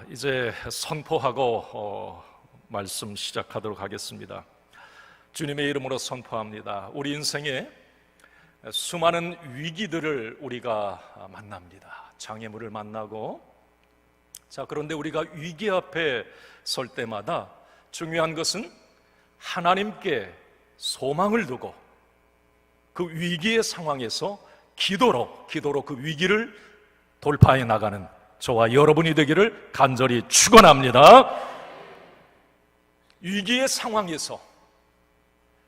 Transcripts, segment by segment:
이제 선포하고 말씀 시작하도록 하겠습니다. 주님의 이름으로 선포합니다. 우리 인생에 수많은 위기들을 우리가 만납니다. 장애물을 만나고, 그런데 우리가 위기 앞에 설 때마다 중요한 것은 하나님께 소망을 두고 그 위기의 상황에서 기도로 그 위기를 돌파해 나가는 저와 여러분이 되기를 간절히 축원합니다. 위기의 상황에서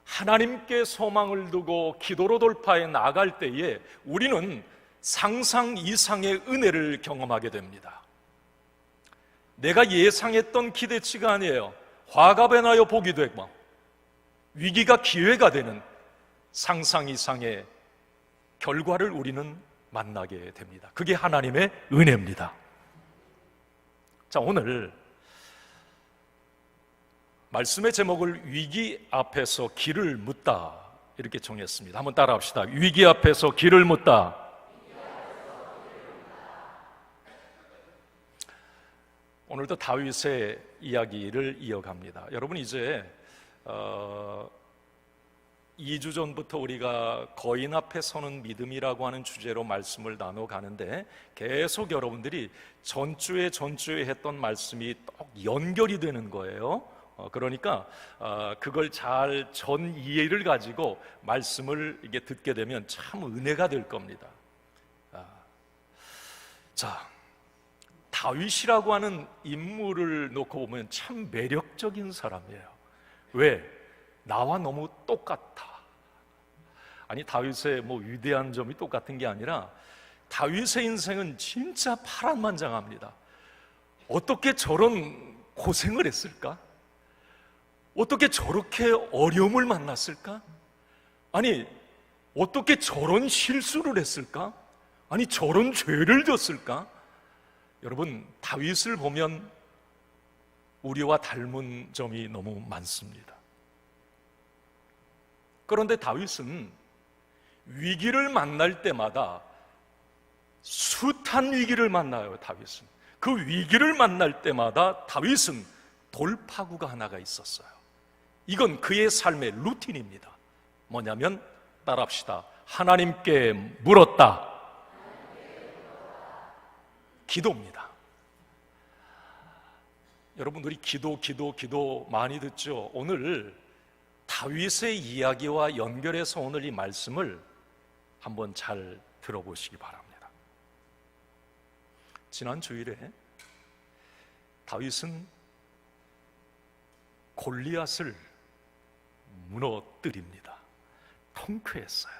하나님께 소망을 두고 기도로 돌파해 나갈 때에 우리는 상상 이상의 은혜를 경험하게 됩니다. 내가 예상했던 기대치가 아니에요. 화가 변하여 복이 되고 위기가 기회가 되는 상상 이상의 결과를 우리는 만나게 됩니다. 그게 하나님의 은혜입니다. 오늘 말씀의 제목을 위기 앞에서 길을 묻다 이렇게 정했습니다. 한번 따라합시다. 위기 앞에서 길을 묻다. 오늘도 다윗의 이야기를 이어갑니다. 여러분, 이제 2주 전부터 우리가 거인 앞에 서는 믿음이라고 하는 주제로 말씀을 나눠가는데 계속 여러분들이 전주에 했던 말씀이 딱 연결이 되는 거예요. 그러니까 그걸 잘 전 이해를 가지고 말씀을 이게 듣게 되면 참 은혜가 될 겁니다. 다윗이라고 하는 인물을 놓고 보면 참 매력적인 사람이에요. 왜? 나와 너무 똑같아. 아니, 다윗의 위대한 점이 똑같은 게 아니라 다윗의 인생은 진짜 파란만장합니다. 어떻게 저런 고생을 했을까? 어떻게 저렇게 어려움을 만났을까? 아니, 어떻게 저런 실수를 했을까? 아니, 저런 죄를 졌을까? 여러분, 다윗을 보면 우리와 닮은 점이 너무 많습니다. 그런데 다윗은 위기를 만날 때마다 숱한 위기를 만나요. 다윗은 그 위기를 만날 때마다 다윗은 돌파구가 하나가 있었어요. 이건 그의 삶의 루틴입니다. 뭐냐면 따라합시다. 하나님께 물었다. 기도입니다. 여러분, 우리 기도 많이 듣죠? 오늘 다윗의 이야기와 연결해서 오늘 이 말씀을 한번 잘 들어보시기 바랍니다. 지난 주일에 다윗은 골리앗을 무너뜨립니다. 통쾌했어요.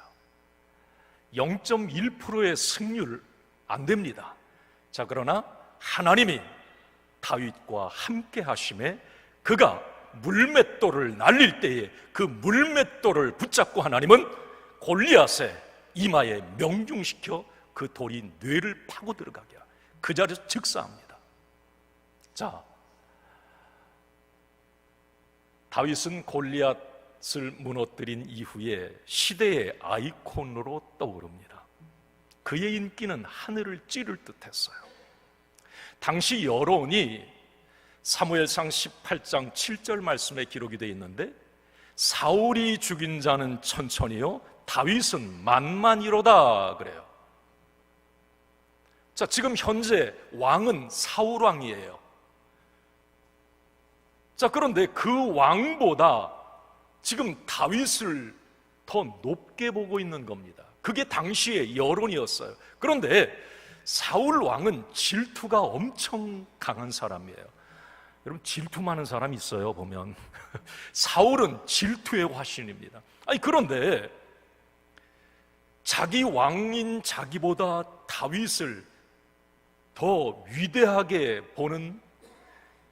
0.1%의 승률 안 됩니다. 그러나 하나님이 다윗과 함께 하심에 그가 물맷돌을 날릴 때에 그 물맷돌을 붙잡고 하나님은 골리앗의 이마에 명중시켜 그 돌이 뇌를 파고 들어가게 그 자리에서 즉사합니다. 다윗은 골리앗을 무너뜨린 이후에 시대의 아이콘으로 떠오릅니다. 그의 인기는 하늘을 찌를 듯했어요. 당시 여론이 사무엘상 18장 7절 말씀에 기록이 되어 있는데, 사울이 죽인 자는 천천히요 다윗은 만만이로다 그래요. 지금 현재 왕은 사울 왕이에요. 그런데 그 왕보다 지금 다윗을 더 높게 보고 있는 겁니다. 그게 당시의 여론이었어요. 그런데 사울 왕은 질투가 엄청 강한 사람이에요. 여러분, 질투 많은 사람 있어요, 보면. 사울은 질투의 화신입니다. 그런데 자기 왕인 자기보다 다윗을 더 위대하게 보는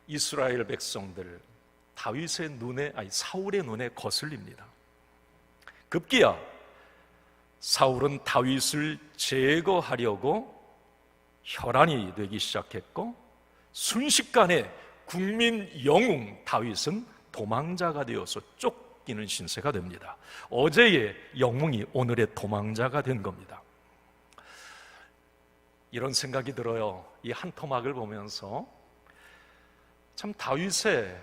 이스라엘 백성들, 사울의 눈에 거슬립니다. 급기야 사울은 다윗을 제거하려고 혈안이 되기 시작했고, 순식간에 국민 영웅 다윗은 도망자가 되어서 쫓기는 신세가 됩니다. 어제의 영웅이 오늘의 도망자가 된 겁니다. 이런 생각이 들어요. 이 한 토막을 보면서 참 다윗의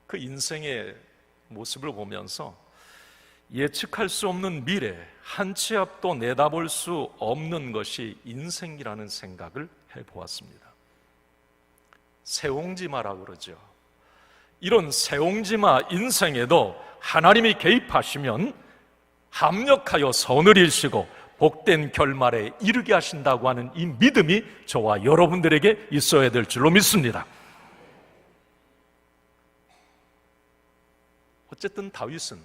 그 인생의 모습을 보면서 예측할 수 없는 미래, 한 치 앞도 내다볼 수 없는 것이 인생이라는 생각을 해보았습니다. 새옹지마라고 그러죠. 이런 새옹지마 인생에도 하나님이 개입하시면 합력하여 선을 이루시고 복된 결말에 이르게 하신다고 하는 이 믿음이 저와 여러분들에게 있어야 될 줄로 믿습니다. 어쨌든 다윗은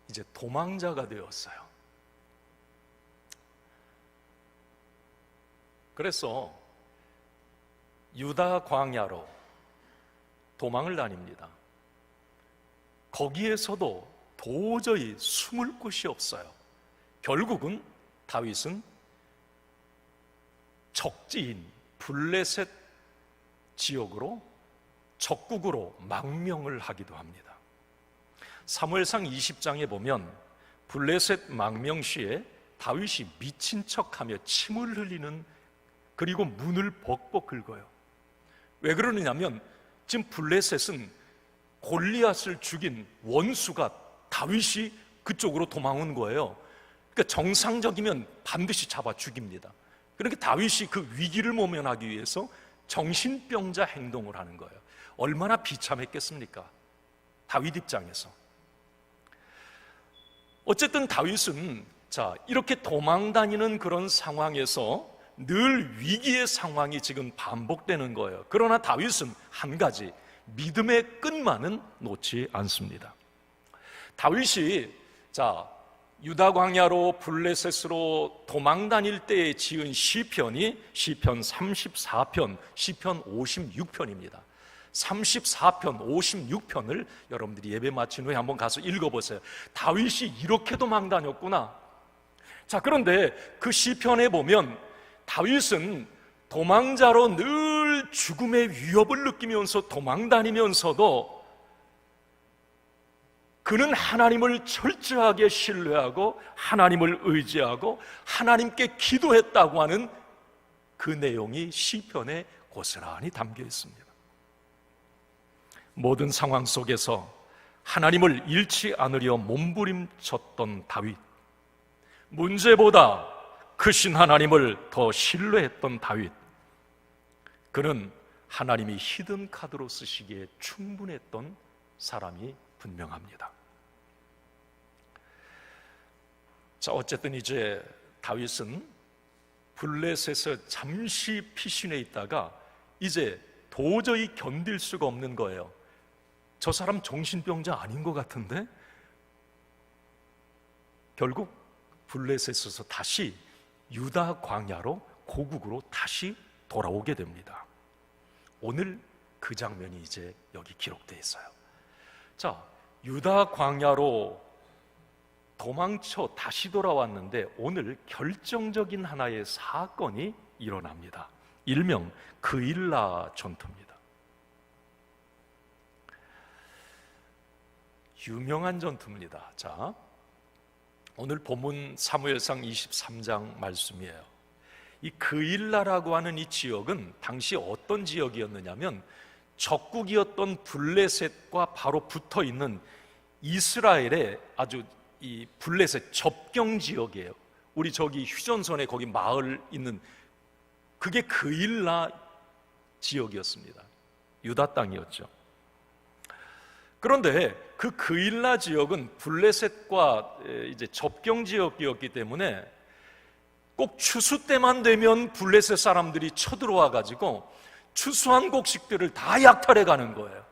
이제 도망자가 되었어요. 그래서 유다 광야로 도망을 다닙니다. 거기에서도 도저히 숨을 곳이 없어요. 결국은 다윗은 적지인 블레셋 지역으로 적국으로 망명을 하기도 합니다. 사무엘상 20장에 보면 블레셋 망명 시에 다윗이 미친 척하며 침을 흘리는, 그리고 문을 벅벅 긁어요. 왜 그러느냐면 지금 블레셋은 골리앗을 죽인 원수가 다윗이 그쪽으로 도망온 거예요. 그러니까 정상적이면 반드시 잡아 죽입니다. 그러니까 다윗이 그 위기를 모면하기 위해서 정신병자 행동을 하는 거예요. 얼마나 비참했겠습니까? 다윗 입장에서. 어쨌든 다윗은 이렇게 도망다니는 그런 상황에서 늘 위기의 상황이 지금 반복되는 거예요. 그러나 다윗은 한 가지, 믿음의 끝만은 놓지 않습니다. 다윗이 유다 광야로 블레셋으로 도망 다닐 때에 지은 시편이 시편 34편, 시편 56편입니다. 34편, 56편을 여러분들이 예배 마친 후에 한번 가서 읽어보세요. 다윗이 이렇게 도망 다녔구나. 그런데 그 시편에 보면 다윗은 도망자로 늘 죽음의 위협을 느끼면서 도망 다니면서도 그는 하나님을 철저하게 신뢰하고 하나님을 의지하고 하나님께 기도했다고 하는 그 내용이 시편에 고스란히 담겨 있습니다. 모든 상황 속에서 하나님을 잃지 않으려 몸부림쳤던 다윗, 문제보다 크신 하나님을 더 신뢰했던 다윗, 그는 하나님이 히든 카드로 쓰시기에 충분했던 사람이 분명합니다. 어쨌든 이제 다윗은 블레셋에서 잠시 피신해 있다가 이제 도저히 견딜 수가 없는 거예요. 저 사람 정신병자 아닌 것 같은데? 결국 블레셋에서 다시 유다 광야로, 고국으로 다시 돌아오게 됩니다. 오늘 그 장면이 이제 여기 기록되어 있어요. 유다 광야로 도망쳐 다시 돌아왔는데 오늘 결정적인 하나의 사건이 일어납니다. 일명 그일라 전투입니다. 유명한 전투입니다. 오늘 본문 사무엘상 23장 말씀이에요. 이 그일라라고 하는 이 지역은 당시 어떤 지역이었느냐면 적국이었던 블레셋과 바로 붙어 있는 이스라엘의 아주 이 블레셋 접경 지역이에요. 우리 저기 휴전선에 거기 마을 있는 그게 그일라 지역이었습니다. 유다 땅이었죠. 그런데 그 그일라 지역은 블레셋과 이제 접경 지역이었기 때문에 꼭 추수 때만 되면 블레셋 사람들이 쳐들어와 가지고 추수한 곡식들을 다 약탈해 가는 거예요.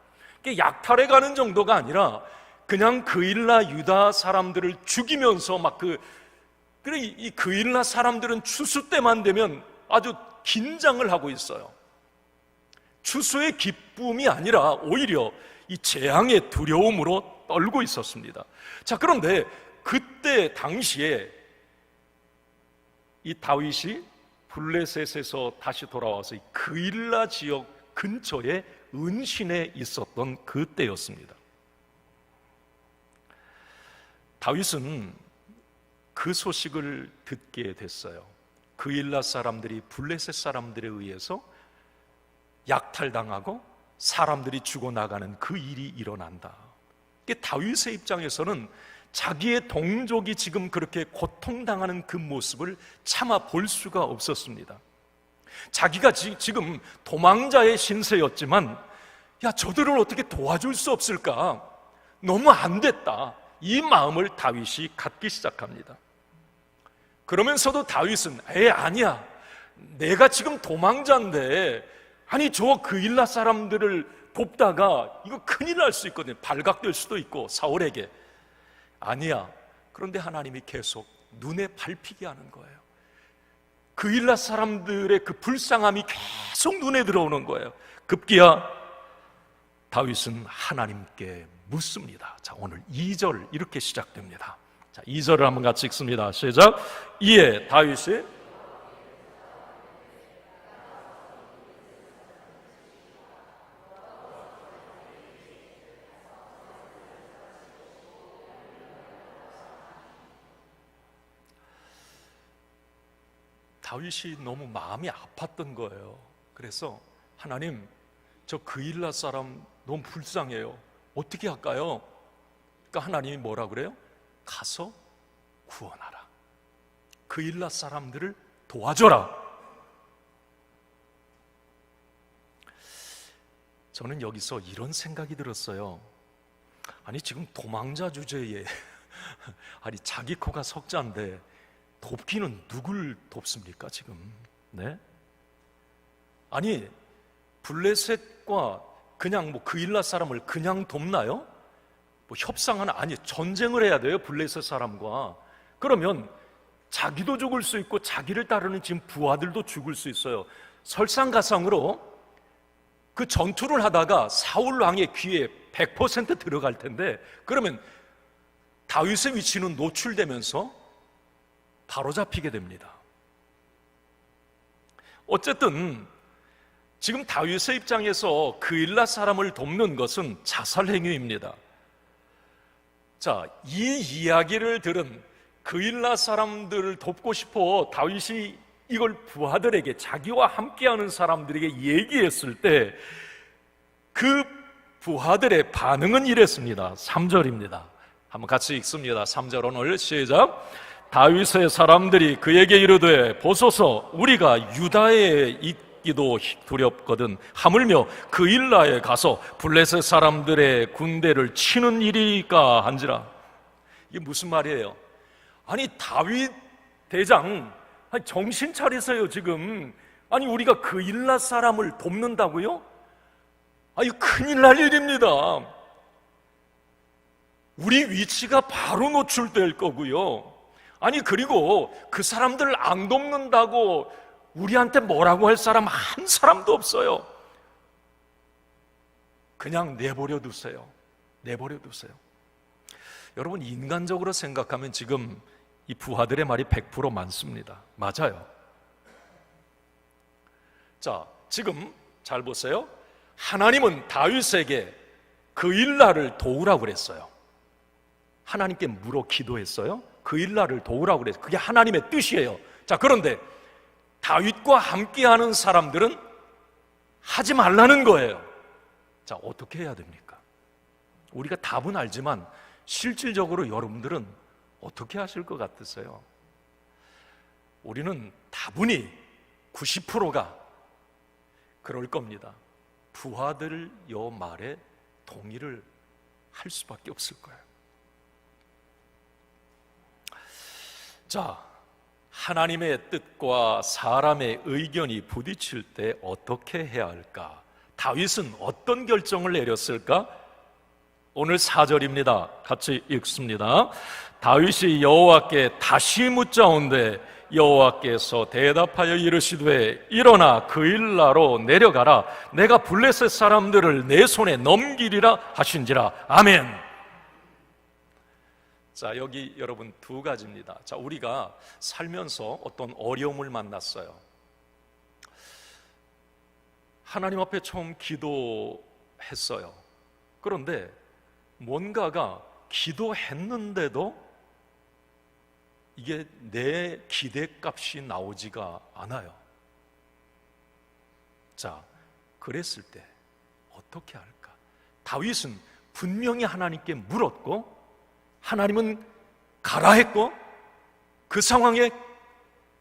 약탈해 가는 정도가 아니라 그냥 그일라 유다 사람들을 죽이면서 이 그일라 사람들은 추수 때만 되면 아주 긴장을 하고 있어요. 추수의 기쁨이 아니라 오히려 이 재앙의 두려움으로 떨고 있었습니다. 그런데 그때 당시에 이 다윗이 블레셋에서 다시 돌아와서 이 그일라 지역 근처에 은신에 있었던 그때였습니다. 다윗은 그 소식을 듣게 됐어요. 그일라 사람들이 블레셋 사람들에 의해서 약탈당하고 사람들이 죽어나가는 그 일이 일어난다. 다윗의 입장에서는 자기의 동족이 지금 그렇게 고통당하는 그 모습을 참아 볼 수가 없었습니다. 자기가 지금 도망자의 신세였지만 야, 저들을 어떻게 도와줄 수 없을까? 너무 안 됐다. 이 마음을 다윗이 갖기 시작합니다. 그러면서도 다윗은 아니야, 내가 지금 도망자인데 아니 저 그일라 사람들을 돕다가 이거 큰일 날 수 있거든요. 발각될 수도 있고 사울에게. 아니야. 그런데 하나님이 계속 눈에 밟히게 하는 거예요. 그일라 사람들의 그 불쌍함이 계속 눈에 들어오는 거예요. 급기야 다윗은 하나님께 묻습니다. 자, 오늘 2절 이렇게 시작됩니다. 자, 2절을 한번 같이 읽습니다. 시작. 이에 다윗이 너무 마음이 아팠던 거예요. 그래서 하나님, 저 그일라 사람 너무 불쌍해요. 어떻게 할까요? 그러니까 하나님이 뭐라 그래요? 가서 구원하라. 그일라 사람들을 도와줘라. 저는 여기서 이런 생각이 들었어요. 아니 지금 도망자 주제에 아니 자기 코가 석자인데 돕기는 누굴 돕습니까 지금? 네? 아니 블레셋과 그냥 그일라 사람을 그냥 돕나요? 협상은 아니, 전쟁을 해야 돼요. 블레셋 사람과. 그러면 자기도 죽을 수 있고 자기를 따르는 지금 부하들도 죽을 수 있어요. 설상가상으로 그 전투를 하다가 사울 왕의 귀에 100% 들어갈 텐데, 그러면 다윗의 위치는 노출되면서 바로 잡히게 됩니다. 어쨌든 지금 다윗의 입장에서 그일라 사람을 돕는 것은 자살 행위입니다. 자, 이 이야기를 들은 그일라 사람들을 돕고 싶어 다윗이 이걸 부하들에게, 자기와 함께하는 사람들에게 얘기했을 때 그 부하들의 반응은 이랬습니다. 3절입니다. 한번 같이 읽습니다. 3절 오늘 시작. 다윗의 사람들이 그에게 이르되 보소서, 우리가 유다에 있기도 두렵거든 하물며 그일라에 가서 블레셋 사람들의 군대를 치는 일이까 한지라. 이게 무슨 말이에요? 아니 다윗 대장, 아니 정신 차리세요 지금. 아니 우리가 그일라 사람을 돕는다고요? 아니 큰일 날 일입니다. 우리 위치가 바로 노출될 거고요. 아니 그리고 그 사람들을 안 돕는다고 우리한테 뭐라고 할 사람 한 사람도 없어요. 그냥 내버려 두세요. 내버려 두세요. 여러분, 인간적으로 생각하면 지금 이 부하들의 말이 100% 맞습니다. 맞아요. 자, 지금 잘 보세요. 하나님은 다윗에게 그일라를 도우라고 그랬어요. 하나님께 물어 기도했어요. 그일라를 도우라고 그랬어요. 그게 하나님의 뜻이에요. 자, 그런데 다윗과 함께하는 사람들은 하지 말라는 거예요. 자, 어떻게 해야 됩니까? 우리가 답은 알지만 실질적으로 여러분들은 어떻게 하실 것 같으세요? 우리는 다분히 90%가 그럴 겁니다. 부하들 요 말에 동의를 할 수밖에 없을 거예요. 자, 하나님의 뜻과 사람의 의견이 부딪힐 때 어떻게 해야 할까? 다윗은 어떤 결정을 내렸을까? 오늘 4절입니다. 같이 읽습니다. 다윗이 여호와께 다시 묻자온데 여호와께서 대답하여 이르시되 일어나 그일라로 내려가라. 내가 블레셋 사람들을 내 손에 넘기리라 하신지라. 아멘. 자, 여기 여러분 두 가지입니다. 자, 우리가 살면서 어떤 어려움을 만났어요. 하나님 앞에 처음 기도했어요. 그런데 뭔가가 기도했는데도 이게 내 기대값이 나오지가 않아요. 자, 그랬을 때 어떻게 할까? 다윗은 분명히 하나님께 물었고 하나님은 가라 했고, 그 상황에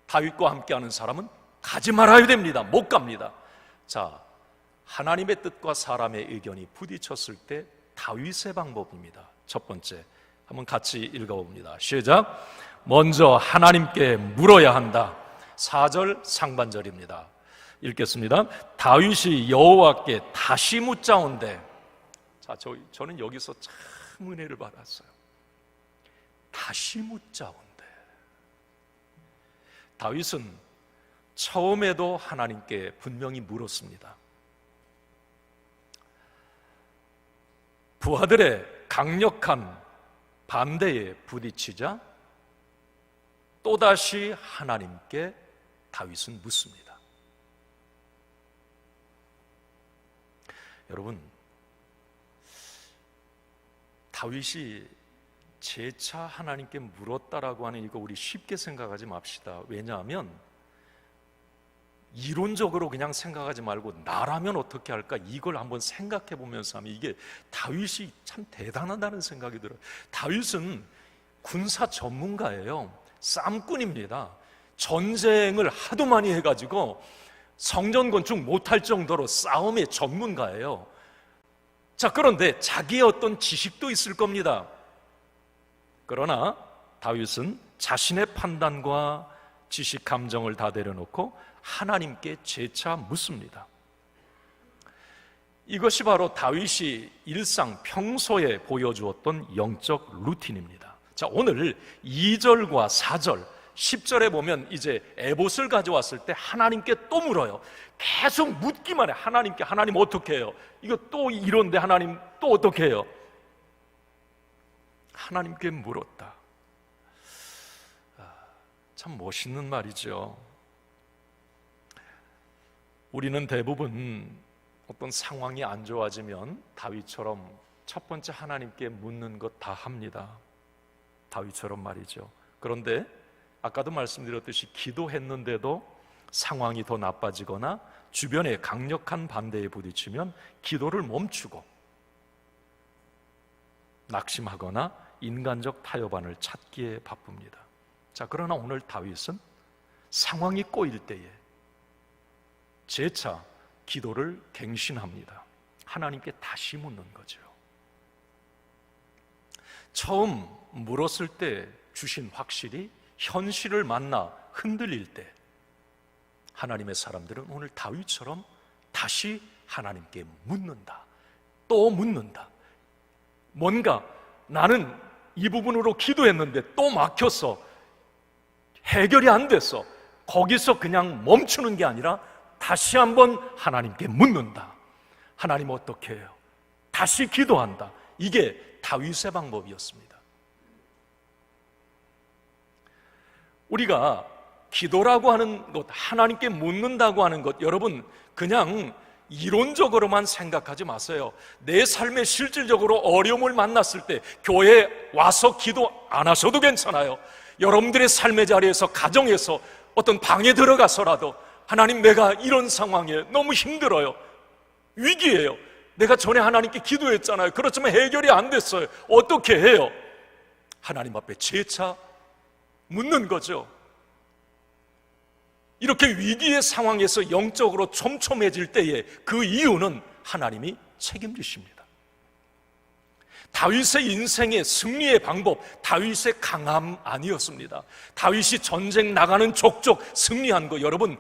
다윗과 함께하는 사람은 가지 말아야 됩니다. 못 갑니다. 자, 하나님의 뜻과 사람의 의견이 부딪혔을 때 다윗의 방법입니다. 첫 번째, 한번 같이 읽어봅니다. 시작. 먼저 하나님께 물어야 한다. 4절 상반절입니다. 읽겠습니다. 다윗이 여호와께 다시 묻자온대. 자, 저는 여기서 참 은혜를 받았어요. 다시 묻자온대. 다윗은 처음에도 하나님께 분명히 물었습니다. 부하들의 강력한 반대에 부딪히자 또다시 하나님께 다윗은 묻습니다. 여러분, 다윗이 재차 하나님께 물었다라고 하는 이거 우리 쉽게 생각하지 맙시다. 왜냐하면 이론적으로 그냥 생각하지 말고 나라면 어떻게 할까 이걸 한번 생각해 보면서 하면 이게 다윗이 참 대단하다는 생각이 들어요. 다윗은 군사 전문가예요. 쌈꾼입니다. 전쟁을 하도 많이 해가지고 성전 건축 못할 정도로 싸움의 전문가예요. 자, 그런데 자기의 어떤 지식도 있을 겁니다. 그러나 다윗은 자신의 판단과 지식, 감정을 다 내려놓고 하나님께 재차 묻습니다. 이것이 바로 다윗이 일상 평소에 보여주었던 영적 루틴입니다. 자, 오늘 2절과 4절 10절에 보면 이제 에봇을 가져왔을 때 하나님께 또 물어요. 계속 묻기만 해. 하나님께, 하나님 어떻게 해요? 이거 또 이런데 하나님 또 어떻게 해요? 하나님께 물었다. 참 멋있는 말이죠. 우리는 대부분 어떤 상황이 안 좋아지면 다윗처럼 첫 번째 하나님께 묻는 것 다 합니다. 다윗처럼 말이죠. 그런데 아까도 말씀드렸듯이 기도했는데도 상황이 더 나빠지거나 주변에 강력한 반대에 부딪히면 기도를 멈추고 낙심하거나 인간적 타협안을 찾기에 바쁩니다. 자, 그러나 오늘 다윗은 상황이 꼬일 때에 재차 기도를 갱신합니다. 하나님께 다시 묻는 거죠. 처음 물었을 때 주신 확실히 현실을 만나 흔들릴 때 하나님의 사람들은 오늘 다윗처럼 다시 하나님께 묻는다. 또 묻는다. 뭔가 나는 이 부분으로 기도했는데 또 막혔어. 해결이 안 됐어. 거기서 그냥 멈추는 게 아니라 다시 한번 하나님께 묻는다. 하나님 어떻게 해요? 다시 기도한다. 이게 다윗의 방법이었습니다. 우리가 기도라고 하는 것, 하나님께 묻는다고 하는 것, 여러분 그냥 이론적으로만 생각하지 마세요. 내 삶에 실질적으로 어려움을 만났을 때 교회에 와서 기도 안 하셔도 괜찮아요. 여러분들의 삶의 자리에서, 가정에서, 어떤 방에 들어가서라도 하나님, 내가 이런 상황에 너무 힘들어요. 위기예요. 내가 전에 하나님께 기도했잖아요. 그렇지만 해결이 안 됐어요. 어떻게 해요? 하나님 앞에 재차 묻는 거죠. 이렇게 위기의 상황에서 영적으로 촘촘해질 때에 그 이유는 하나님이 책임지십니다. 다윗의 인생의 승리의 방법, 다윗의 강함 아니었습니다. 다윗이 전쟁 나가는 족족 승리한 거, 여러분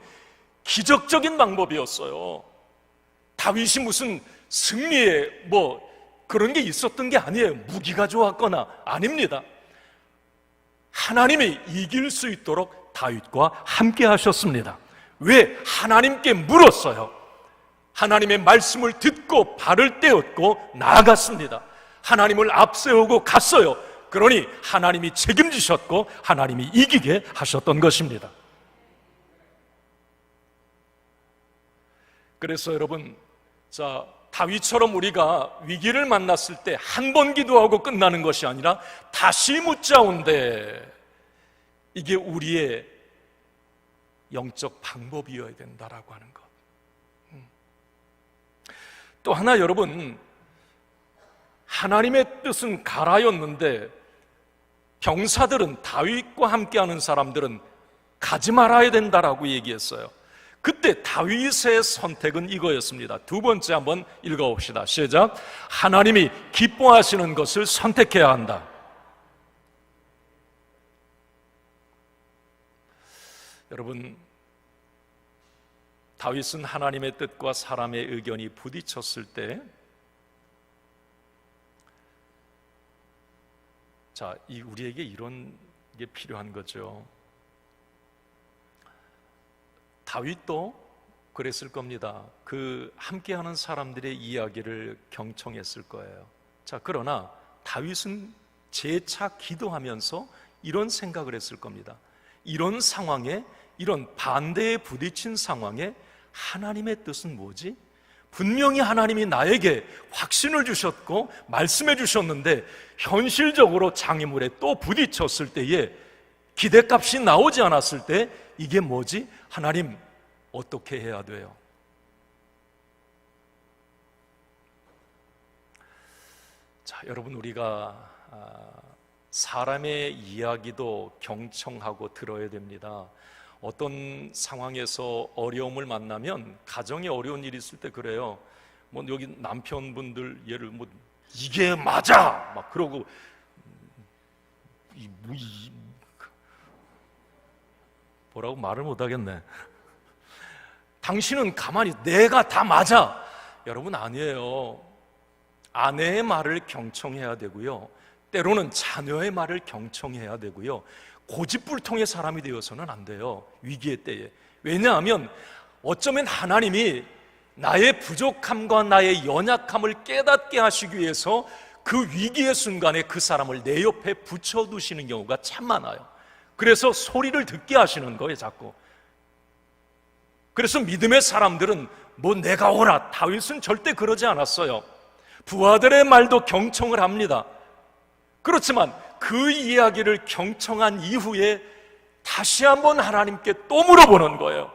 기적적인 방법이었어요. 다윗이 무슨 승리에 그런 게 있었던 게 아니에요. 무기가 좋았거나 아닙니다. 하나님이 이길 수 있도록 다윗과 함께 하셨습니다. 왜? 하나님께 물었어요. 하나님의 말씀을 듣고 발을 떼었고 나아갔습니다. 하나님을 앞세우고 갔어요. 그러니 하나님이 책임지셨고 하나님이 이기게 하셨던 것입니다. 그래서 여러분, 자, 다윗처럼 우리가 위기를 만났을 때 한 번 기도하고 끝나는 것이 아니라 다시 묻자온대. 이게 우리의 영적 방법이어야 된다라고 하는 것. 또 하나, 여러분, 하나님의 뜻은 가라였는데 병사들은, 다윗과 함께하는 사람들은 가지 말아야 된다라고 얘기했어요. 그때 다윗의 선택은 이거였습니다. 두 번째 한번 읽어봅시다. 시작. 하나님이 기뻐하시는 것을 선택해야 한다. 여러분, 다윗은 하나님의 뜻과 사람의 의견이 부딪혔을 때, 우리에게 이런 게 필요한 거죠. 다윗도 그랬을 겁니다. 그 함께하는 사람들의 이야기를 경청했을 거예요. 그러나 다윗은 재차 기도하면서 이런 생각을 했을 겁니다. 이런 상황에, 이런 반대에 부딪힌 상황에 하나님의 뜻은 뭐지? 분명히 하나님이 나에게 확신을 주셨고 말씀해 주셨는데 현실적으로 장애물에 또 부딪혔을 때에, 기대값이 나오지 않았을 때 이게 뭐지? 하나님, 어떻게 해야 돼요? 여러분, 우리가 사람의 이야기도 경청하고 들어야 됩니다. 어떤 상황에서 어려움을 만나면, 가정에 어려운 일이 있을 때 그래요. 여기 남편분들 예를 이게 맞아 막 그러고, 뭐라고 말을 못 하겠네. 당신은 가만히 내가 다 맞아. 여러분, 아니에요. 아내의 말을 경청해야 되고요, 때로는 자녀의 말을 경청해야 되고요, 고집불통의 사람이 되어서는 안 돼요, 위기의 때에. 왜냐하면 어쩌면 하나님이 나의 부족함과 나의 연약함을 깨닫게 하시기 위해서 그 위기의 순간에 그 사람을 내 옆에 붙여두시는 경우가 참 많아요. 그래서 소리를 듣게 하시는 거예요, 자꾸. 그래서 믿음의 사람들은 내가 오라, 다윗은 절대 그러지 않았어요. 부하들의 말도 경청을 합니다. 그렇지만 그 이야기를 경청한 이후에 다시 한번 하나님께 또 물어보는 거예요.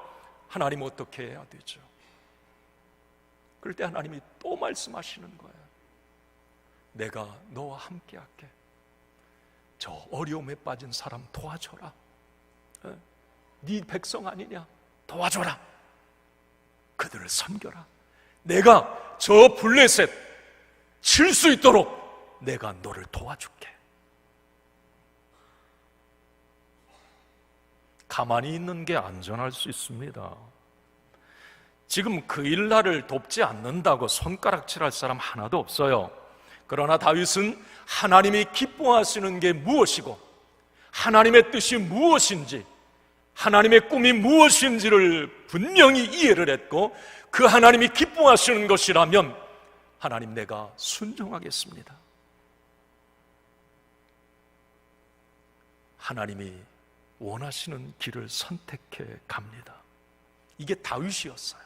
하나님, 어떻게 해야 되죠? 그럴 때 하나님이 또 말씀하시는 거예요. 내가 너와 함께 할게. 저 어려움에 빠진 사람 도와줘라. 네 백성 아니냐? 도와줘라. 그들을 섬겨라. 내가 저 블레셋 칠 수 있도록 내가 너를 도와줄게. 가만히 있는 게 안전할 수 있습니다. 지금 그 일날을 돕지 않는다고 손가락질할 사람 하나도 없어요. 그러나 다윗은 하나님이 기뻐하시는 게 무엇이고 하나님의 뜻이 무엇인지, 하나님의 꿈이 무엇인지를 분명히 이해를 했고, 그 하나님이 기뻐하시는 것이라면 하나님, 내가 순종하겠습니다. 하나님이 원하시는 길을 선택해 갑니다. 이게 다윗이었어요.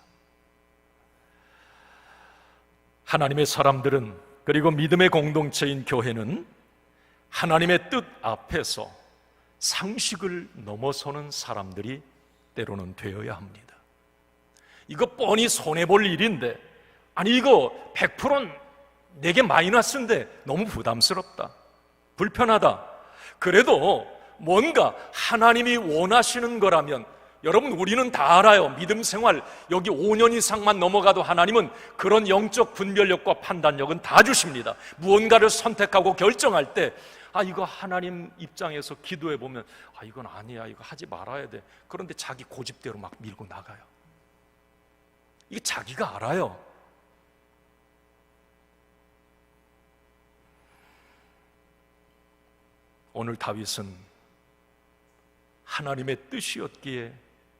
하나님의 사람들은, 그리고 믿음의 공동체인 교회는 하나님의 뜻 앞에서 상식을 넘어서는 사람들이 때로는 되어야 합니다. 이거 뻔히 손해볼 일인데, 아니 이거 100%는 내게 마이너스인데 너무 부담스럽다, 불편하다. 그래도 뭔가 하나님이 원하시는 거라면, 여러분, 우리는 다 알아요. 믿음 생활 여기 5년 이상만 넘어가도 하나님은 그런 영적 분별력과 판단력은 다 주십니다. 무언가를 선택하고 결정할 때, 이거 하나님 입장에서 기도해 보면 이건 아니야, 이거 하지 말아야 돼. 그런데 자기 고집대로 막 밀고 나가요. 이게 자기가 알아요. 오늘 다윗은 하나님의 뜻이었기에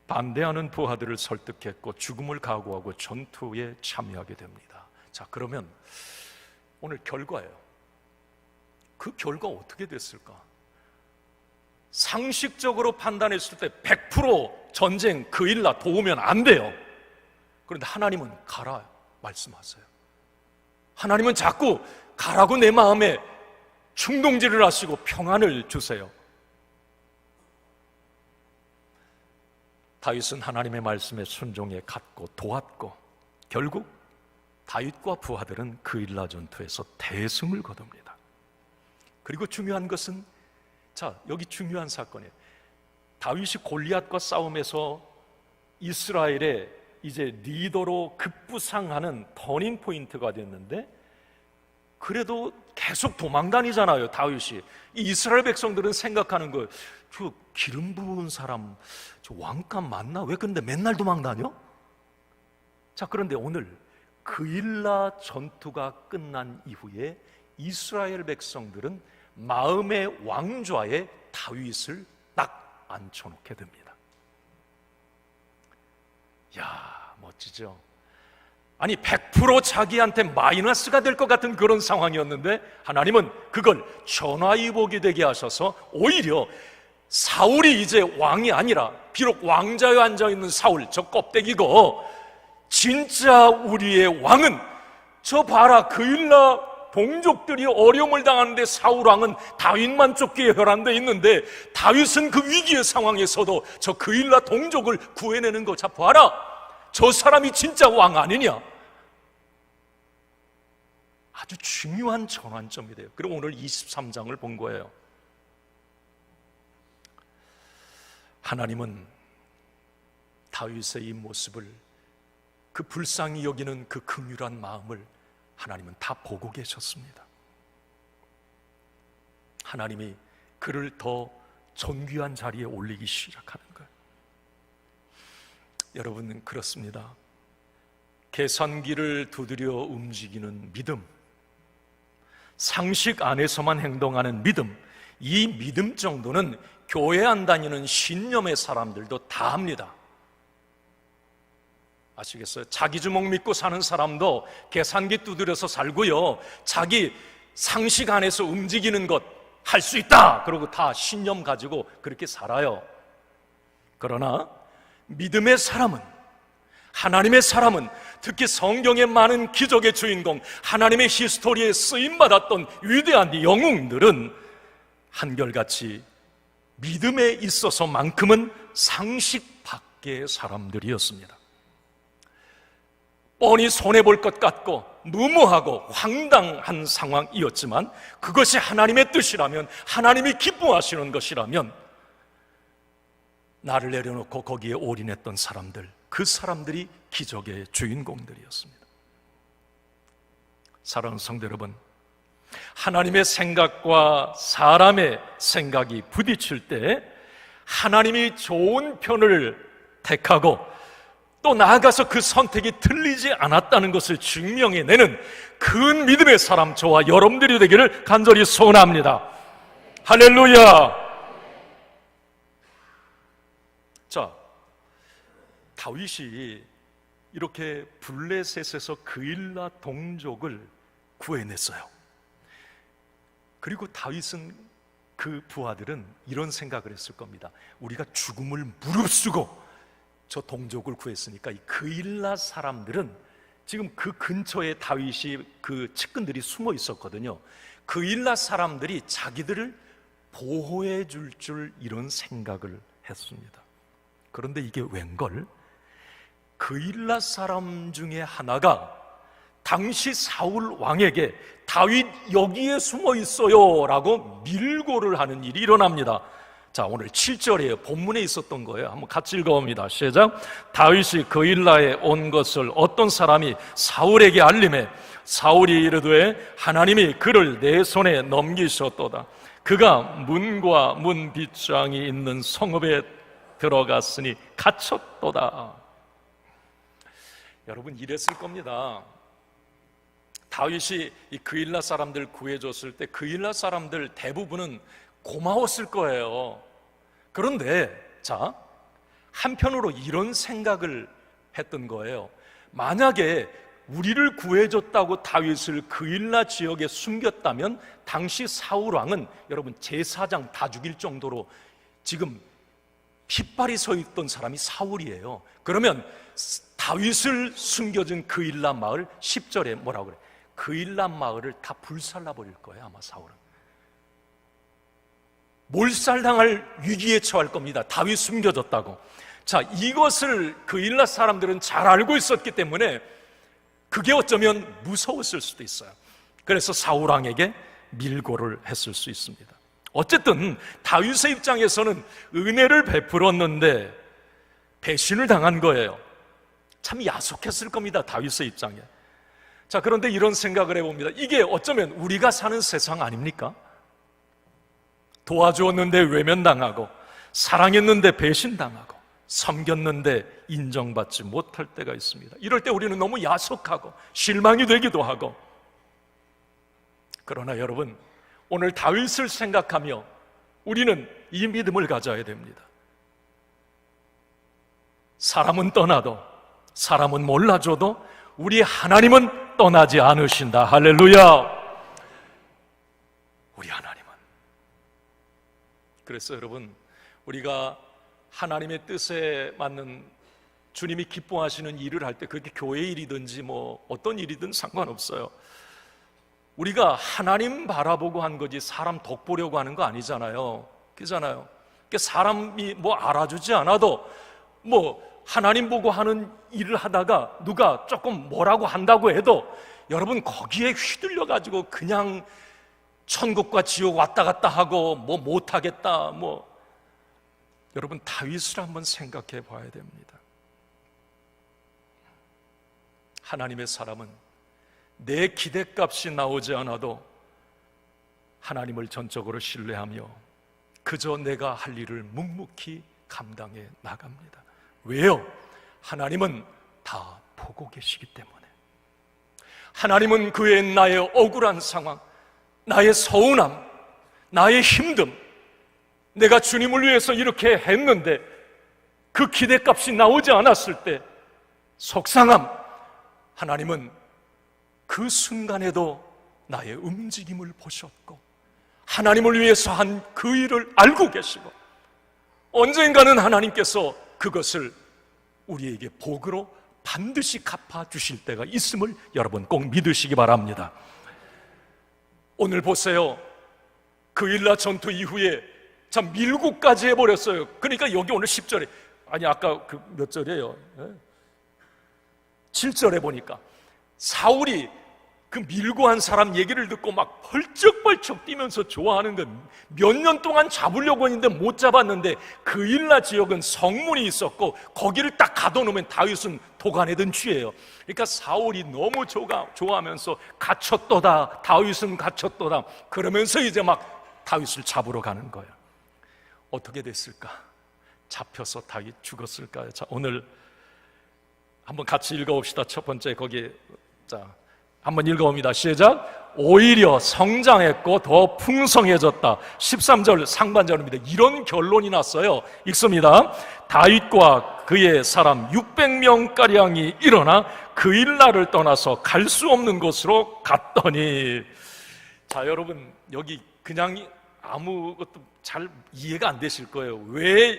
반대하는 부하들을 설득했고 죽음을 각오하고 전투에 참여하게 됩니다. 그러면 오늘 결과예요. 그 결과 어떻게 됐을까? 상식적으로 판단했을 때 100% 전쟁 그 일날 도우면 안 돼요. 그런데 하나님은 가라 말씀하세요. 하나님은 자꾸 가라고 내 마음에 충동질을 하시고 평안을 주세요. 다윗은 하나님의 말씀에 순종해 갔고 도왔고 결국 다윗과 부하들은 그일라 전투에서 대승을 거둡니다. 그리고 중요한 것은, 자, 여기 중요한 사건이에요. 다윗이 골리앗과 싸움에서 이스라엘의 이제 리더로 급부상하는 터닝 포인트가 됐는데, 그래도 계속 도망다니잖아요, 다윗이. 이 이스라엘 백성들은 생각하는 거예요. 저 기름 부은 사람, 저 왕감 맞나? 왜 근데 맨날 도망다녀? 자, 그런데 오늘 그일라 전투가 끝난 이후에 이스라엘 백성들은 마음의 왕좌에 다윗을 딱 앉혀놓게 됩니다. 야, 멋지죠? 아니, 100% 자기한테 마이너스가 될 것 같은 그런 상황이었는데 하나님은 그걸 전화위복이 되게 하셔서 오히려 사울이 이제 왕이 아니라, 비록 왕좌에 앉아있는 사울, 저 껍데기고, 진짜 우리의 왕은 저 봐라, 그일라 동족들이 어려움을 당하는데 사울 왕은 다윗만 쫓기에 혈안돼 있는데 다윗은 그 위기의 상황에서도 저 그일라 동족을 구해내는 거, 자 봐라, 저 사람이 진짜 왕 아니냐. 아주 중요한 전환점이 돼요. 그리고 오늘 23장을 본 거예요. 하나님은 다윗의 이 모습을, 그 불쌍히 여기는 그 긍휼한 마음을 하나님은 다 보고 계셨습니다. 하나님이 그를 더 존귀한 자리에 올리기 시작하는 거예요. 여러분, 그렇습니다. 계산기를 두드려 움직이는 믿음, 상식 안에서만 행동하는 믿음, 이 믿음 정도는 교회 안 다니는 신념의 사람들도 다 합니다. 아시겠어요? 자기 주먹 믿고 사는 사람도 계산기 두드려서 살고요, 자기 상식 안에서 움직이는 것 할 수 있다 그러고 다 신념 가지고 그렇게 살아요. 그러나 믿음의 사람은, 하나님의 사람은, 특히 성경의 많은 기적의 주인공, 하나님의 히스토리에 쓰임받았던 위대한 영웅들은 한결같이 믿음에 있어서만큼은 상식 밖의 사람들이었습니다. 뻔히 손해볼 것 같고 무모하고 황당한 상황이었지만 그것이 하나님의 뜻이라면, 하나님이 기뻐하시는 것이라면 나를 내려놓고 거기에 올인했던 사람들, 그 사람들이 기적의 주인공들이었습니다. 사랑하는 성도 여러분, 하나님의 생각과 사람의 생각이 부딪힐 때 하나님이 좋은 편을 택하고 또 나아가서 그 선택이 틀리지 않았다는 것을 증명해내는 그 믿음의 사람, 저와 여러분들이 되기를 간절히 소원합니다. 할렐루야. 자, 다윗이 이렇게 블레셋에서 그일라 동족을 구해냈어요. 그리고 다윗은, 그 부하들은 이런 생각을 했을 겁니다. 우리가 죽음을 무릅쓰고 저 동족을 구했으니까 이 그일라 사람들은, 지금 그 근처에 다윗이 그 측근들이 숨어 있었거든요. 그일라 사람들이 자기들을 보호해 줄 이런 생각을 했습니다. 그런데 이게 웬걸? 그일라 사람 중에 하나가 당시 사울 왕에게 다윗 여기에 숨어 있어요 라고 밀고를 하는 일이 일어납니다. 자, 오늘 7절에 본문에 있었던 거예요. 한번 같이 읽어봅니다. 시작. 다윗이 그일라에 온 것을 어떤 사람이 사울에게 알림해 사울이 이르되 하나님이 그를 내 손에 넘기셨도다. 그가 문과 문 빗장이 있는 성읍에 들어갔으니 갇혔도다. 여러분, 이랬을 겁니다. 다윗이 이 그일라 사람들 구해줬을 때 그일라 사람들 대부분은 고마웠을 거예요. 그런데 자, 한편으로 이런 생각을 했던 거예요. 만약에 우리를 구해줬다고 다윗을 그일라 지역에 숨겼다면 당시 사울 왕은, 여러분, 제사장 다 죽일 정도로 지금 핏발이 서 있던 사람이 사울이에요. 그러면 다윗을 숨겨준 그일라 마을, 10절에 뭐라고 그래? 그일라 마을을 다 불살라버릴 거예요, 아마 사울은. 몰살당할 위기에 처할 겁니다. 다윗 숨겨졌다고. 자, 이것을 그 일라 사람들은 잘 알고 있었기 때문에 그게 어쩌면 무서웠을 수도 있어요. 그래서 사울 왕에게 밀고를 했을 수 있습니다. 어쨌든 다윗의 입장에서는 은혜를 베풀었는데 배신을 당한 거예요. 참 야속했을 겁니다, 다윗의 입장에. 자, 그런데 이런 생각을 해봅니다. 이게 어쩌면 우리가 사는 세상 아닙니까? 도와주었는데 외면당하고, 사랑했는데 배신당하고, 섬겼는데 인정받지 못할 때가 있습니다. 이럴 때 우리는 너무 야속하고 실망이 되기도 하고. 그러나 여러분, 오늘 다윗을 생각하며 우리는 이 믿음을 가져야 됩니다. 사람은 떠나도, 사람은 몰라줘도 우리 하나님은 떠나지 않으신다. 할렐루야. 우리 하나님은. 그래서 여러분, 우리가 하나님의 뜻에 맞는 주님이 기뻐하시는 일을 할 때, 그게 교회 일이든지 뭐 어떤 일이든 상관없어요. 우리가 하나님 바라보고 한 거지 사람 덕 보려고 하는 거 아니잖아요. 그잖아요. 그러니까 사람이 뭐 알아주지 않아도 뭐 하나님 보고 하는 일을 하다가 누가 조금 뭐라고 한다고 해도 여러분 거기에 휘둘려 가지고 그냥 천국과 지옥 왔다 갔다 하고 뭐 못하겠다, 뭐. 여러분, 다윗을 한번 생각해 봐야 됩니다. 하나님의 사람은 내 기대값이 나오지 않아도 하나님을 전적으로 신뢰하며 그저 내가 할 일을 묵묵히 감당해 나갑니다. 왜요? 하나님은 다 보고 계시기 때문에. 하나님은 그의 나의 억울한 상황, 나의 서운함, 나의 힘듦, 내가 주님을 위해서 이렇게 했는데 그 기대값이 나오지 않았을 때 속상함, 하나님은 그 순간에도 나의 움직임을 보셨고 하나님을 위해서 한 그 일을 알고 계시고 언젠가는 하나님께서 그것을 우리에게 복으로 반드시 갚아주실 때가 있음을 여러분 꼭 믿으시기 바랍니다. 오늘 보세요. 그 일라 전투 이후에 참 밀고까지 해버렸어요. 그러니까 여기 오늘 10절에, 아니 아까 그 몇 절이에요? 7절에 보니까 사울이 그 밀고 한 사람 얘기를 듣고 막 벌쩍벌쩍 뛰면서 좋아하는 거, 몇 년 동안 잡으려고 했는데 못 잡았는데 그 일라 지역은 성문이 있었고 거기를 딱 가둬놓으면 다윗은 도가내던 쥐예요. 그러니까 사울이 너무 좋아하면서 갇혔도다, 다윗은 갇혔도다 그러면서 이제 막 다윗을 잡으러 가는 거예요. 어떻게 됐을까? 잡혀서 다윗 죽었을까요? 자, 오늘 한번 같이 읽어봅시다. 첫 번째 거기, 자, 한번 읽어봅니다. 시작. 오히려 성장했고 더 풍성해졌다. 13절 상반절입니다. 이런 결론이 났어요. 읽습니다. 다윗과 그의 사람 600명가량이 일어나 그 일나를 떠나서 갈 수 없는 곳으로 갔더니. 자, 여러분 여기 그냥 아무것도 잘 이해가 안 되실 거예요. 왜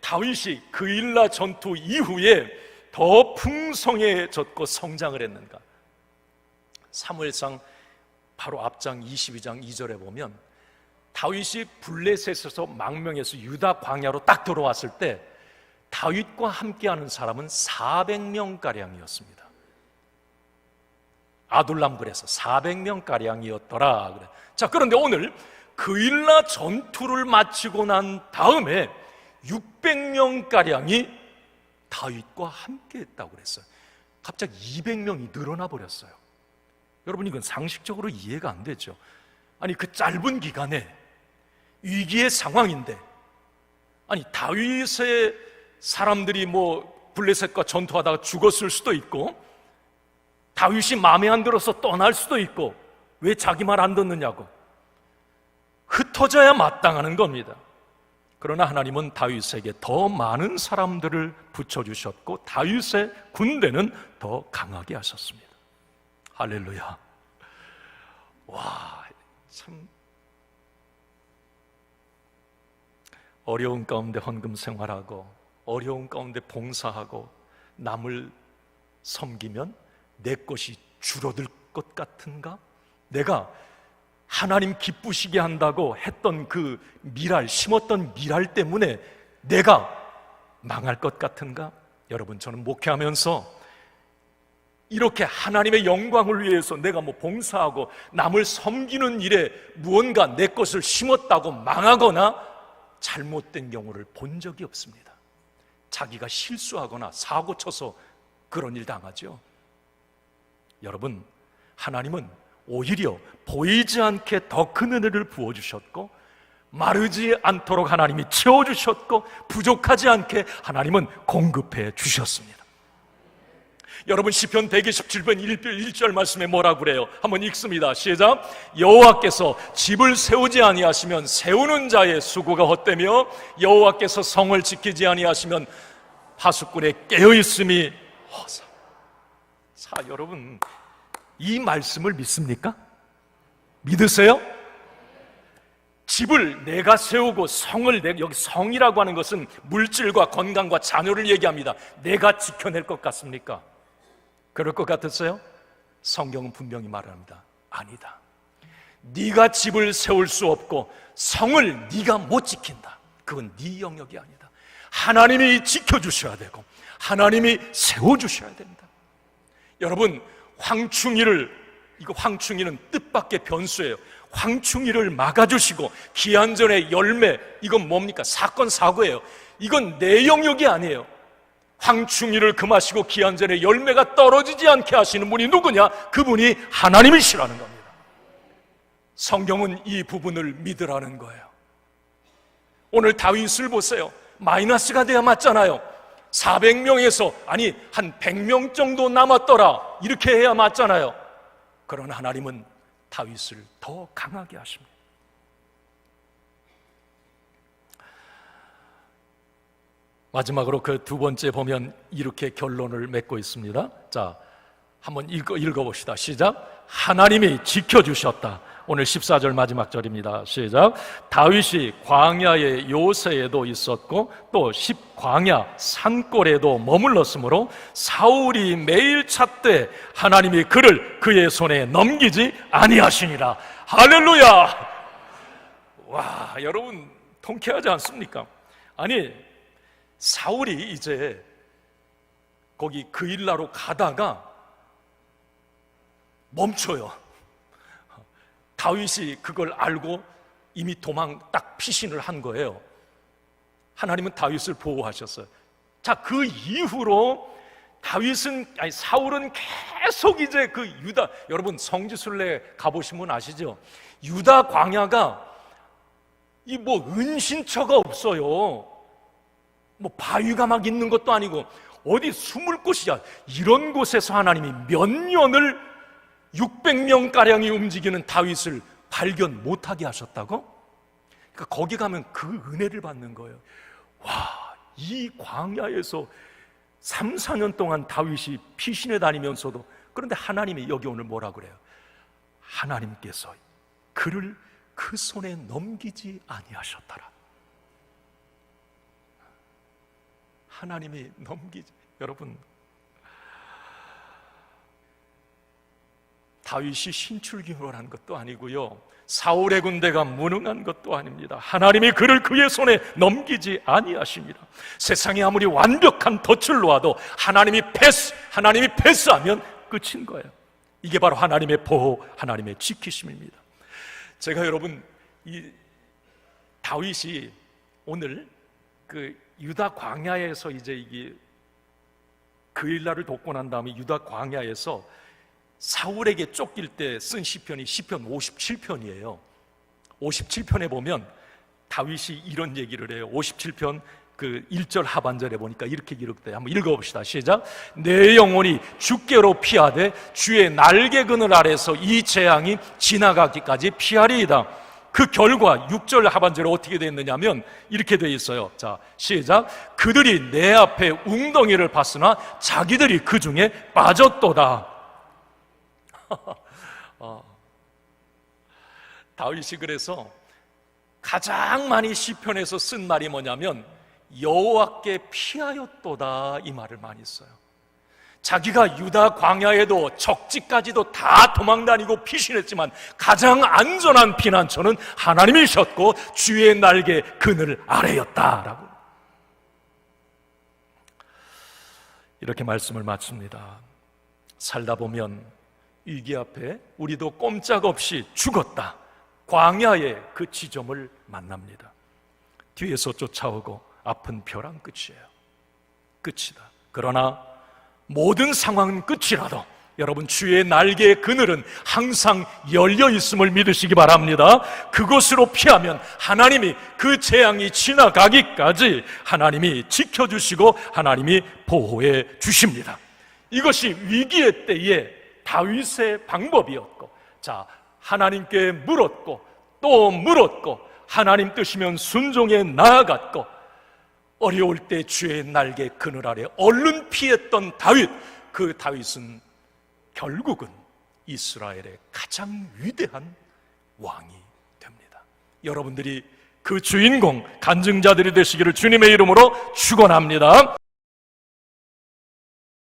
다윗이 그 일나 전투 이후에 더 풍성해졌고 성장을 했는가? 사무엘상 바로 앞장 22장 2절에 보면 다윗이 블레셋에서 망명해서 유다 광야로 딱 들어왔을 때 다윗과 함께하는 사람은 400명가량이었습니다. 아둘람굴에서 400명가량이었더라. 그래. 자, 그런데 오늘 그 일나 전투를 마치고 난 다음에 600명가량이 다윗과 함께했다고 그랬어요. 갑자기 200명이 늘어나 버렸어요. 여러분, 이건 상식적으로 이해가 안 되죠. 아니, 그 짧은 기간에 위기의 상황인데, 아니 다윗의 사람들이 뭐 블레셋과 전투하다가 죽었을 수도 있고 다윗이 마음에 안 들어서 떠날 수도 있고 왜 자기 말 안 듣느냐고 흩어져야 마땅하는 겁니다. 그러나 하나님은 다윗에게 더 많은 사람들을 붙여주셨고 다윗의 군대는 더 강하게 하셨습니다. 할렐루야. 와, 참 어려운 가운데 헌금 생활하고 어려운 가운데 봉사하고 남을 섬기면 내 것이 줄어들 것 같은가? 내가 하나님 기쁘시게 한다고 했던 그 미랄, 심었던 미랄 때문에 내가 망할 것 같은가? 여러분, 저는 목회하면서 이렇게 하나님의 영광을 위해서 내가 봉사하고 남을 섬기는 일에 무언가 내 것을 심었다고 망하거나 잘못된 경우를 본 적이 없습니다. 자기가 실수하거나 사고 쳐서 그런 일 당하죠. 여러분, 하나님은 오히려 보이지 않게 더 큰 은혜를 부어주셨고, 마르지 않도록 하나님이 채워주셨고, 부족하지 않게 하나님은 공급해 주셨습니다. 여러분, 시편 127편 1절 말씀에 뭐라고 그래요? 한번 읽습니다. 시작. 여호와께서 집을 세우지 아니하시면 세우는 자의 수고가 헛되며 여호와께서 성을 지키지 아니하시면 파수꾼의 깨어있음이 허사. 자, 여러분, 이 말씀을 믿습니까? 믿으세요? 집을 내가 세우고 여기 성이라고 하는 것은 물질과 건강과 자녀를 얘기합니다. 내가 지켜낼 것 같습니까? 그럴 것 같았어요? 성경은 분명히 말합니다. 아니다. 네가 집을 세울 수 없고 성을 네가 못 지킨다. 그건 네 영역이 아니다. 하나님이 지켜주셔야 되고 하나님이 세워주셔야 된다. 여러분, 황충이는 뜻밖의 변수예요. 황충이를 막아주시고 기한전의 열매, 이건 뭡니까? 사건 사고예요. 이건 내 영역이 아니에요. 황충이를 금하시고 기한전의 열매가 떨어지지 않게 하시는 분이 누구냐? 그분이 하나님이시라는 겁니다. 성경은 이 부분을 믿으라는 거예요. 오늘 다윗을 보세요. 마이너스가 돼야 맞잖아요. 400명에서 한 100명 정도 남았더라, 이렇게 해야 맞잖아요. 그러나 하나님은 다윗을 더 강하게 하십니다. 마지막으로 그 두 번째 보면 이렇게 결론을 맺고 있습니다. 자, 한번 읽어봅시다. 시작. 하나님이 지켜주셨다. 오늘 14절 마지막 절입니다. 시작. 다윗이 광야의 요새에도 있었고 또 광야 산골에도 머물렀으므로 사울이 매일 찾되 하나님이 그를 그의 손에 넘기지 아니하시니라. 할렐루야. 와, 여러분 통쾌하지 않습니까? 사울이 이제 거기 그일라로 가다가 멈춰요. 다윗이 그걸 알고 이미 피신을 한 거예요. 하나님은 다윗을 보호하셨어요. 자, 그 이후로 사울은 계속 이제 여러분 성지순례 가보신 분 아시죠? 유다 광야가 은신처가 없어요. 바위가 막 있는 것도 아니고 어디 숨을 곳이야. 이런 곳에서 하나님이 몇 년을 600명가량이 움직이는 다윗을 발견 못하게 하셨다고? 그러니까 거기 가면 그 은혜를 받는 거예요. 와, 이 광야에서 3, 4년 동안 다윗이 피신해 다니면서도, 그런데 하나님이 여기 오늘 뭐라 그래요? 하나님께서 그를 그 손에 넘기지 아니하셨더라. 하나님이 여러분, 다윗이 신출기원한 것도 아니고요, 사울의 군대가 무능한 것도 아닙니다. 하나님이 그를 그의 손에 넘기지 아니하십니다. 세상이 아무리 완벽한 덫을 놓아도 하나님이 패스하면 끝인 거예요. 이게 바로 하나님의 보호, 하나님의 지키심입니다. 제가 여러분, 이 다윗이 오늘 유다 광야에서 이제 이게 그일라를 돕고 난 다음에 유다 광야에서 사울에게 쫓길 때 쓴 시편이 시편 57편이에요. 57편에 보면 다윗이 이런 얘기를 해요. 57편 1절 하반절에 보니까 이렇게 기록돼요. 한번 읽어봅시다. 시작. 내 영혼이 주께로 피하되 주의 날개 그늘 아래서 이 재앙이 지나가기까지 피하리이다. 그 결과 6절 하반절에 어떻게 됐느냐면 이렇게 되어 있어요. 자, 시작. 그들이 내 앞에 웅덩이를 봤으나 자기들이 그 중에 빠졌도다. 다윗이 그래서 가장 많이 시편에서 쓴 말이 뭐냐면 여호와께 피하였도다, 이 말을 많이 써요. 자기가 유다 광야에도 적지까지도 다 도망다니고 피신했지만 가장 안전한 피난처는 하나님이셨고 주의 날개 그늘 아래였다라고. 이렇게 말씀을 마칩니다. 살다 보면 위기 앞에 우리도 꼼짝없이 죽었다. 광야의 그 지점을 만납니다. 뒤에서 쫓아오고 아픈 벼랑 끝이에요. 끝이다. 그러나 모든 상황은 끝이라도 여러분, 주의 날개의 그늘은 항상 열려 있음을 믿으시기 바랍니다. 그곳으로 피하면 하나님이 그 재앙이 지나가기까지 하나님이 지켜주시고 하나님이 보호해 주십니다. 이것이 위기의 때에 다윗의 방법이었고, 자, 하나님께 물었고 또 물었고 하나님 뜻이면 순종해 나아갔고, 어려울 때 주의 날개 그늘 아래 얼른 피했던 다윗, 그 다윗은 결국은 이스라엘의 가장 위대한 왕이 됩니다. 여러분들이 그 주인공, 간증자들이 되시기를 주님의 이름으로 축원합니다.